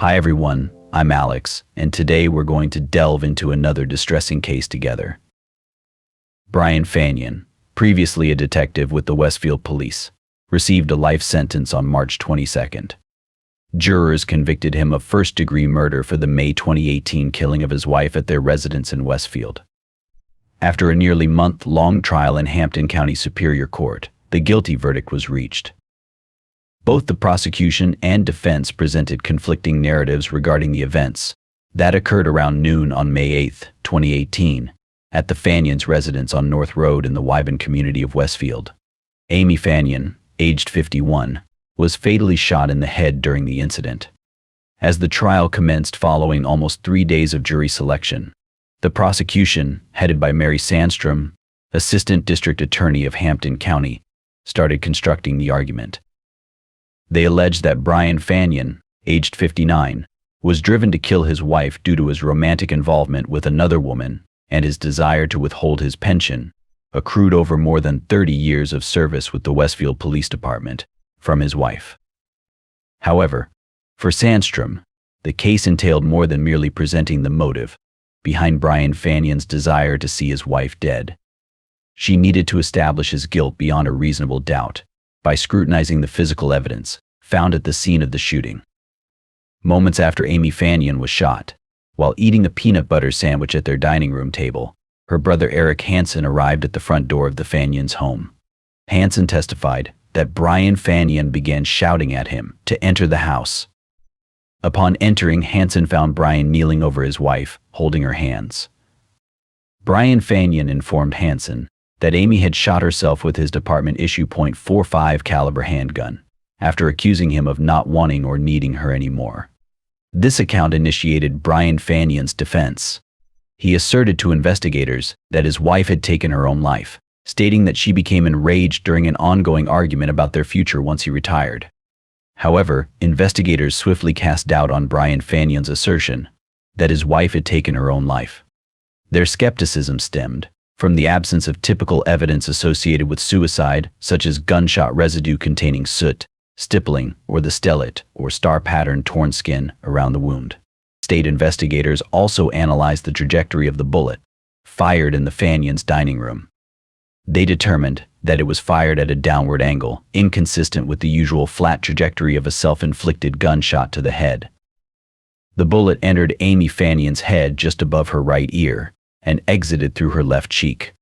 Hi everyone, I'm Alex, and today we're going to delve into another distressing case together. Brian Fanion, previously a detective with the Westfield police, received a life sentence on March 22nd. Jurors convicted him of first-degree murder for the May 2018 killing of his wife at their residence in Westfield. After a nearly month-long trial in Hampton County Superior Court, the guilty verdict was reached. Both the prosecution and defense presented conflicting narratives regarding the events that occurred around noon on May 8, 2018, at the Fanions' residence on North Road in the Wyben community of Westfield. Amy Fanion, aged 51, was fatally shot in the head during the incident. As the trial commenced following almost 3 days of jury selection, the prosecution, headed by Mary Sandstrom, Assistant District Attorney of Hampton County, started constructing the argument. They alleged that Brian Fanion, aged 59, was driven to kill his wife due to his romantic involvement with another woman and his desire to withhold his pension, accrued over more than 30 years of service with the Westfield Police Department, from his wife. However, for Sandstrom, the case entailed more than merely presenting the motive behind Brian Fanion's desire to see his wife dead. She needed to establish his guilt beyond a reasonable doubt by scrutinizing the physical evidence found at the scene of the shooting. Moments after Amy Fanion was shot, while eating a peanut butter sandwich at their dining room table, her brother Eric Hansen arrived at the front door of the Fanions' home. Hansen testified that Brian Fanion began shouting at him to enter the house. Upon entering, Hansen found Brian kneeling over his wife, holding her hands. Brian Fanion informed Hansen that Amy had shot herself with his department-issue .45 caliber handgun, after accusing him of not wanting or needing her anymore. This account initiated Brian Fanion's defense. He asserted to investigators that his wife had taken her own life, stating that she became enraged during an ongoing argument about their future once he retired. However, investigators swiftly cast doubt on Brian Fanion's assertion that his wife had taken her own life. Their skepticism stemmed from the absence of typical evidence associated with suicide, such as gunshot residue containing soot, stippling, or the stellate or star-patterned torn skin around the wound. State investigators also analyzed the trajectory of the bullet fired in the Fanions' dining room. They determined that it was fired at a downward angle, inconsistent with the usual flat trajectory of a self-inflicted gunshot to the head. The bullet entered Amy Fanion's head just above her right ear and exited through her left cheek.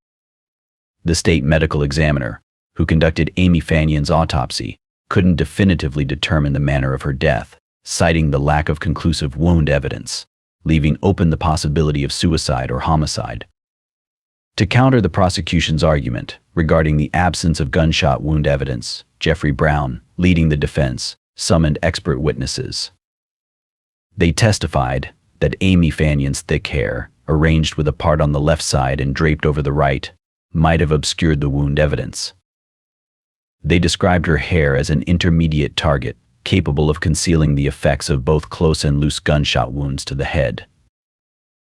The state medical examiner, who conducted Amy Fanion's autopsy, couldn't definitively determine the manner of her death, citing the lack of conclusive wound evidence, leaving open the possibility of suicide or homicide. To counter the prosecution's argument regarding the absence of gunshot wound evidence, Jeffrey Brown, leading the defense, summoned expert witnesses. They testified that Amy Fanion's thick hair, arranged with a part on the left side and draped over the right, might have obscured the wound evidence. They described her hair as an intermediate target, capable of concealing the effects of both close and loose gunshot wounds to the head.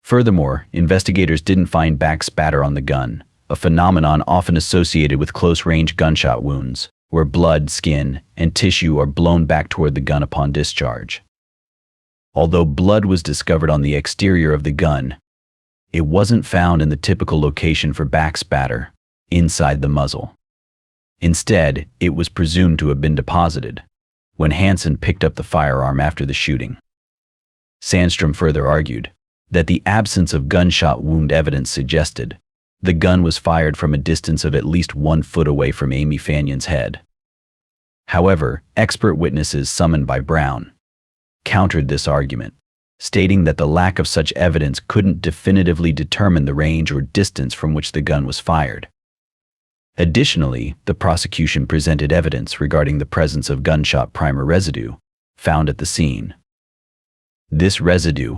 Furthermore, investigators didn't find back spatter on the gun, a phenomenon often associated with close-range gunshot wounds, where blood, skin, and tissue are blown back toward the gun upon discharge. Although blood was discovered on the exterior of the gun, it wasn't found in the typical location for back spatter, inside the muzzle. Instead, it was presumed to have been deposited when Hansen picked up the firearm after the shooting. Sandstrom further argued that the absence of gunshot wound evidence suggested the gun was fired from a distance of at least 1 foot away from Amy Fanion's head. However, expert witnesses summoned by Brown countered this argument, stating that the lack of such evidence couldn't definitively determine the range or distance from which the gun was fired. Additionally, the prosecution presented evidence regarding the presence of gunshot primer residue found at the scene. This residue,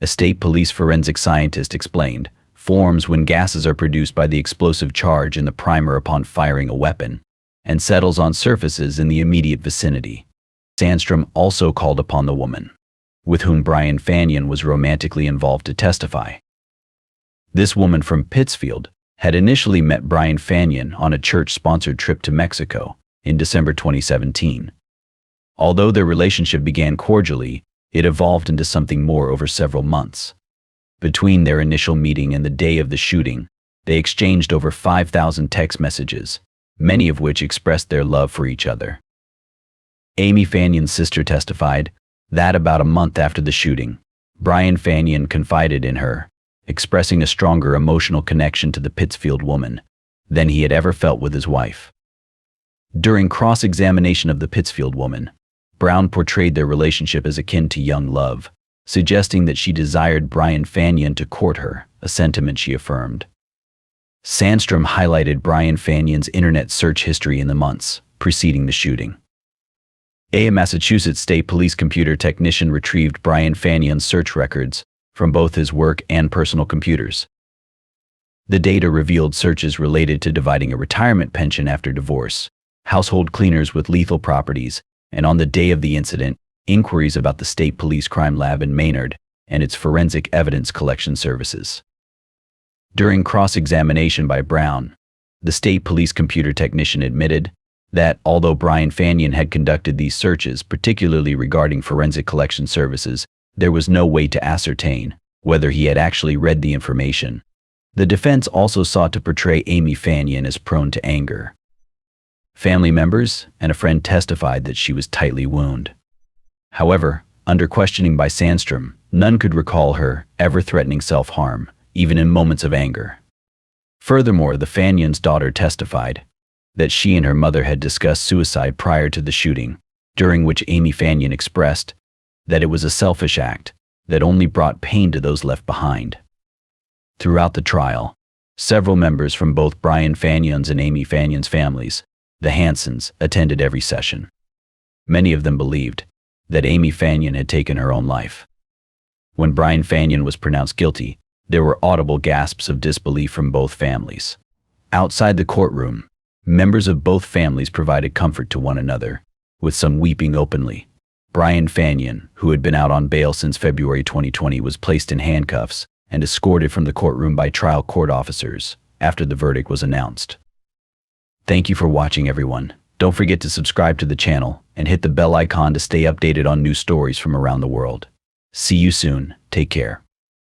a state police forensic scientist explained, forms when gases are produced by the explosive charge in the primer upon firing a weapon, and settles on surfaces in the immediate vicinity. Sandstrom also called upon the woman, with whom Brian Fanion was romantically involved, to testify. This woman from Pittsfield had initially met Brian Fanion on a church-sponsored trip to Mexico in December 2017. Although their relationship began cordially, it evolved into something more over several months. Between their initial meeting and the day of the shooting, they exchanged over 5,000 text messages, many of which expressed their love for each other. Amy Fanion's sister testified that about a month after the shooting, Brian Fanion confided in her, expressing a stronger emotional connection to the Pittsfield woman than he had ever felt with his wife. During cross-examination of the Pittsfield woman, Brown portrayed their relationship as akin to young love, suggesting that she desired Brian Fanion to court her, a sentiment she affirmed. Sandstrom highlighted Brian Fanion's internet search history in the months preceding the shooting. A Massachusetts State Police computer technician retrieved Brian Fanion's search records from both his work and personal computers. The data revealed searches related to dividing a retirement pension after divorce, household cleaners with lethal properties, and on the day of the incident, inquiries about the State Police Crime Lab in Maynard and its forensic evidence collection services. During cross-examination by Brown, the State Police computer technician admitted that although Brian Fanion had conducted these searches, particularly regarding forensic collection services, there was no way to ascertain whether he had actually read the information. The defense also sought to portray Amy Fanion as prone to anger. Family members and a friend testified that she was tightly wounded. However, under questioning by Sandstrom, none could recall her ever threatening self-harm, even in moments of anger. Furthermore, the Fanion's daughter testified that she and her mother had discussed suicide prior to the shooting, during which Amy Fanion expressed that it was a selfish act that only brought pain to those left behind. Throughout the trial, several members from both Brian Fanion's and Amy Fanion's families, the Hansons, attended every session. Many of them believed that Amy Fanion had taken her own life. When Brian Fanion was pronounced guilty, there were audible gasps of disbelief from both families. Outside the courtroom, members of both families provided comfort to one another, with some weeping openly. Brian Fanion, who had been out on bail since February 2020, was placed in handcuffs and escorted from the courtroom by trial court officers after the verdict was announced. Thank you for watching, everyone. Don't forget to subscribe to the channel and hit the bell icon to stay updated on new stories from around the world. See you soon. Take care.